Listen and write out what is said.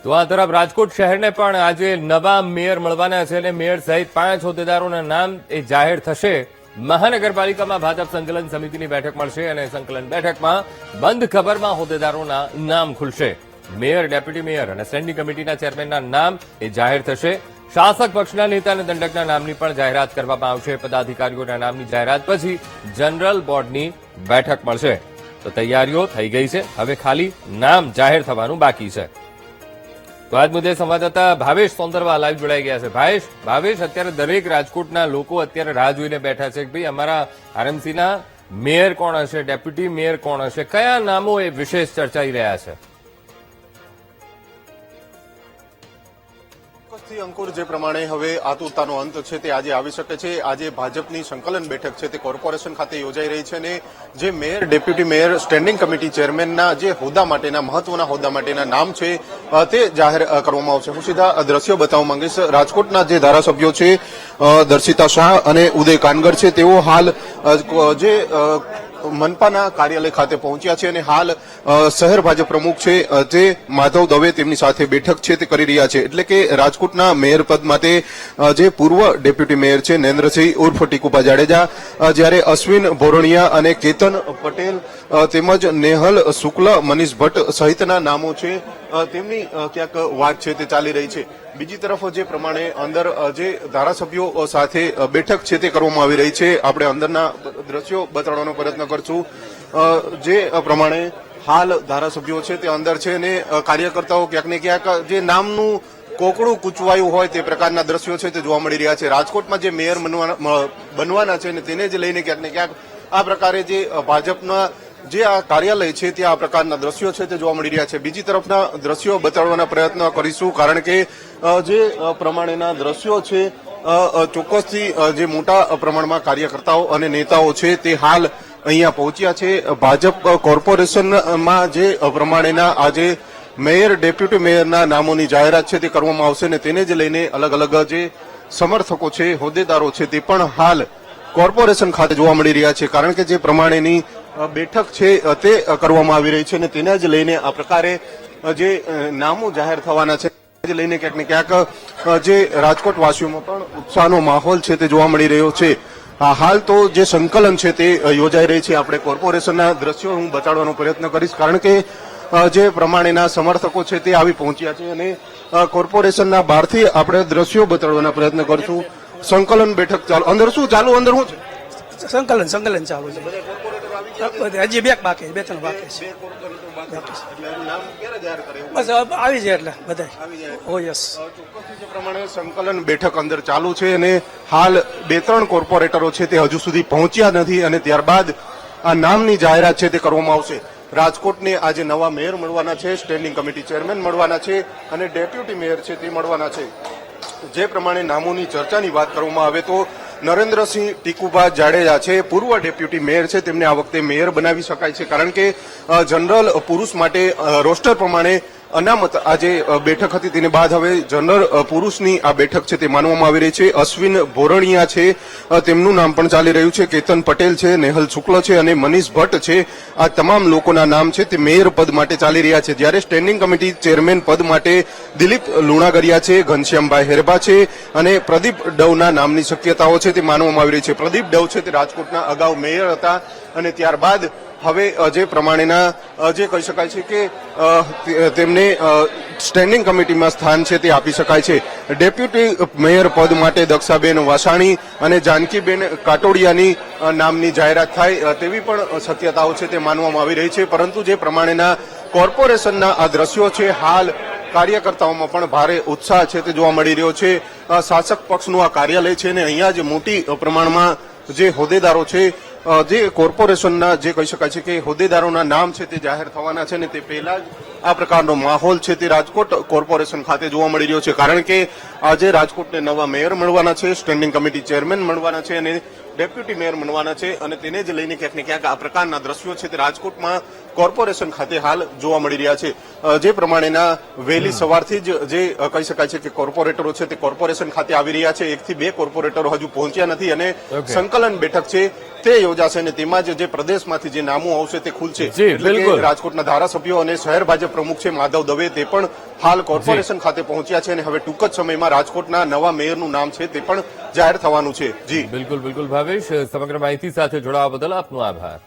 તો આ તરફ રાજકોટ શહેરને પણ આજે નવા મેયર મળવાના છે અને મેયર સહિત 5 હોદ્દેદારોના નામ એ જાહેર થશે. મહાનગરપાલિકામાં ભાજપ સંકલન સમિતિની બેઠક મળશે અને સંકલન બેઠકમાં બંધ ખબરમાં હોદ્દેદારોના નામ ખુલશે. મેયર, ડેપ્યુટી મેયર અને સ્ટેન્ડિંગ કમિટીના ચેરમેનના નામ એ જાહેર થશે. શાસક પક્ષના નેતા અને દંડકના નામની પણ જાહેરાત કરવામાં આવશે. પદાધિકારીઓના નામની જાહેરાત પછી જનરલ બોર્ડની બેઠક મળશે. તો તૈયારીઓ થઈ ગઈ છે, હવે ખાલી નામ જાહેર થવાનું બાકી છે. તો આજ મુદ્દે સંવાદદાતા ભાવેશ સોંદરવા લાઈવ જોડાઈ ગયા છે. ભાવેશ, અત્યારે દરેક રાજકોટના લોકો અત્યારે રાહ જોઈને બેઠા છે કે ભાઈ અમારા આરએમસીના મેયર કોણ હશે, ડેપ્યુટી મેયર કોણ હશે, કયા નામો એ વિશેષ ચર્ચાઈ રહ્યા છે? અંકુર, જે પ્રમાણે હવે આતુરતાનો અંત છે તે આજે આવી શકે છે. આજે ભાજપની સંકલન બેઠક છે તે કોર્પોરેશન ખાતે યોજાઈ રહી છે અને જે mayor, deputy mayor, standing committee ચેરમેનના જે હોદ્દા માટેના મહત્વના હોદ્દા માટેના નામ છે તે જાહેર કરવામાં આવશે. હું સીધા દ્રશ્યો બતાવવા માંગીશ. રાજકોટના જે ધારાસભ્યો છે દર્શિતા શાહ અને ઉદય કાનગર છે, તેઓ હાલ જે મનપાના કાર્યાલય ખાતે પહોંચ્યા છે અને હાલ શહેર ભાજપ પ્રમુખ છે તે માધવ દવે તેમની સાથે બેઠક છે તે કરી રહ્યા છે. એટલે કે રાજકોટના મેયર પદ માટે જે પૂર્વ ડેપ્યુટી મેયર છે નરેન્દ્રસિંહ ઉર્ફ ટીકુભા જાડેજા, જ્યારે અશ્વિન ભોરણિયા અને કેતન પટેલ તેમજ નેહલ શુક્લ, મનીષ ભટ્ટ સહિતના નામો છે તેમની ક્યાંક વાત છે તે ચાલી રહી છે. બીજી તરફ જે પ્રમાણે અંદર જે ધારાસભ્યો સાથે બેઠક છે તે કરવામાં આવી રહી છે, આપણે અંદરના દ્રશ્યો બતાડવાનો પ્રયત્ન કરશું. જે પ્રમાણે હાલ ધારાસભ્યો છે તે અંદર છે અને કાર્યકર્તાઓ ક્યાંક ને ક્યાંક જે નામનું કોકડું કૂચવાયું હોય તે પ્રકારના દ્રશ્યો છે તે જોવા મળી રહ્યા છે. રાજકોટમાં જે મેયર બનવાના છે અને તેને જ લઈને ક્યાંક ને ક્યાંક આ પ્રકારે જે ભાજપના જે આ કાર્યાલય છે ત્યાં આ પ્રકારના દ્રશ્યો છે તે જોવા મળી રહ્યા છે. બીજી તરફના દ્રશ્યો બતાડવાના પ્રયત્ન કરીશું, કારણ કે જે પ્રમાણેના દ્રશ્યો છે ચોક્કસથી જે મોટા પ્રમાણમાં કાર્યકર્તાઓ અને નેતાઓ છે તે હાલ અહીંયા પહોંચ્યા છે. ભાજપ કોર્પોરેશનમાં જે પ્રમાણેના આજે મેયર, ડેપ્યુટી મેયરના નામોની જાહેરાત છે તે કરવામાં આવશે અને તેને જ લઈને અલગ અલગ જે સમર્થકો છે, હોદ્દેદારો છે તે પણ હાલ કોર્પોરેશન ખાતે જોવા મળી રહ્યા છે. કારણ કે જે પ્રમાણેની બેઠક છે તે કરવામાં આવી રહી છે અને તેને જ લઈને આ પ્રકારે જે નામો જાહેર થવાના છે લઈને ક્યાંક ને ક્યાંક જે રાજકોટ વાસીઓમાં પણ ઉત્સાહનો માહોલ છે તે જોવા મળી રહ્યો છે. હાલ તો જે સંકલન છે તે યોજાઈ રહી છે. આપણે કોર્પોરેશનના દ્રશ્યો હું બતાડવાનો પ્રયત્ન કરીશ, કારણ કે જે પ્રમાણેના સમર્થકો છે તે આવી પહોંચ્યા છે અને કોર્પોરેશનના બહારથી આપણે દ્રશ્યો બતાડવાના પ્રયત્ન કરશું. સંકલન બેઠક ચાલુ. અંદર શું ચાલુ? અંદર શું છે? સંકલન ચાલુ છે. હજી બે ત્રણ બાકી છે. બસ આવી જાય એટલે બધા. ઓ યસ. ચોક્કસથી જે પ્રમાણે સંકલન બેઠક અંદર ચાલુ છે અને હાલ 2-3 કોર્પોરેટરો છે તે હજુ સુધી પહોંચ્યા નથી અને ત્યારબાદ આ નામની જાહેરાત છે તે કરવામાં આવશે. રાજકોટને આજે નવા મેયર મળવાના છે, સ્ટેન્ડિંગ કમિટી ચેરમેન મળવાના છે અને ડેપ્યુટી મેયર છે તે મળવાના છે. જે પ્રમાણે નામોની ચર્ચાની વાત કરવામાં આવે તો નરેન્દ્રસિંહ ટીકુભા જાડેજા છે, પૂર્વ ડેપ્યુટી મેયર છે, તેમને આ વખતે મેયર બનાવી શકાય છે, કારણ કે જનરલ પુરુષ માટે રોસ્ટર પ્રમાણે અનામત આજે બેઠક હતી તેને બાદ હવે જનરલ પુરુષની આ બેઠક છે તે માનવામાં આવી રહી છે. અશ્વિન ભોરણિયા છે, તેમનું નામ પણ ચાલી રહ્યું છે, કેતન પટેલ છે, નેહલ શુક્લ છે અને મનીષ ભટ્ટ છે. આ તમામ લોકોના નામ છે તે મેયર પદ માટે ચાલી રહ્યા છે. જ્યારે સ્ટેન્ડિંગ કમિટી ચેરમેન પદ માટે દિલીપ લુણાગરિયા છે, ઘનશ્યામભાઈ હેરબા છે અને પ્રદીપ ડવના નામની શક્યતાઓ છે તે માનવામાં આવી રહી છે. પ્રદીપ ડવ છે તે રાજકોટના અગાઉ મેયર હતા અને ત્યારબાદ હવે જે પ્રમાણેના જે કહી શકાય છે કે તેમને સ્ટેન્ડિંગ કમિટીમાં સ્થાન છે તે આપી શકાય છે. ડેપ્યુટી મેયર પદ માટે દક્ષાબેન વાસાણી અને જાનકીબેન કાટોડિયાની નામની જાહેરાત થાય તેવી પણ શક્યતાઓ છે તે માનવામાં આવી રહી છે. પરંતુ જે પ્રમાણેના કોર્પોરેશનના આ દ્રશ્યો છે, હાલ કાર્યકર્તાઓમાં પણ ભારે ઉત્સાહ છે તે જોવા મળી રહ્યો છે. શાસક પક્ષનું આ કાર્યાલય છે અને અહીંયા જ મોટી પ્રમાણમાં જે હોદ્દેદારો છે, જે કોર્પોરેશનના જે કહી શકાય છે કે હોદ્દેદારોના નામ છે તે જાહેર થવાના છે અને તે પહેલા જ આ પ્રકારનો માહોલ છે તે રાજકોટ કોર્પોરેશન ખાતે જોવા મળી રહ્યો છે. કારણ કે આજે રાજકોટને નવા મેયર મળવાના છે, સ્ટેન્ડિંગ કમિટી ચેરમેન મળવાના છે અને ડેપ્યુટી મેયર મળવાના છે અને તેને જ લઈને ક્યાંક ને ક્યાંક આ પ્રકારના દ્રશ્યો છે તે રાજકોટમાં કોર્પોરેશન ખાતે હાલ જોવા મળી રહ્યા છે. જે પ્રમાણેના વહેલી સવારથી જ જે કહી શકાય છે કે કોર્પોરેટરો છે તે કોર્પોરેશન ખાતે આવી રહ્યા છે. 1 થી 2 કોર્પોરેટરો હજુ પહોંચ્યા નથી અને Okay. સંકલન બેઠક છે તે યોજાશે અને તેમાં જે પ્રદેશમાંથી જે નામો આવશે તે ખુલશે. જી, એટલે કે બિલકુલ. રાજકોટના ધારાસભ્યો અને શહેર ભાજપ પ્રમુખ છે માધવ દવે તે પણ હાલ કોર્પોરેશન ખાતે પહોંચ્યા છે અને હવે ટૂંક જ સમયમાં રાજકોટના નવા મેયરનું નામ છે તે પણ જાહેર થવાનું છે. જી બિલકુલ બિલકુલ ભાવેશ, સમગ્ર માહિતી સાથે જોડાવા બદલ આપનો આભાર.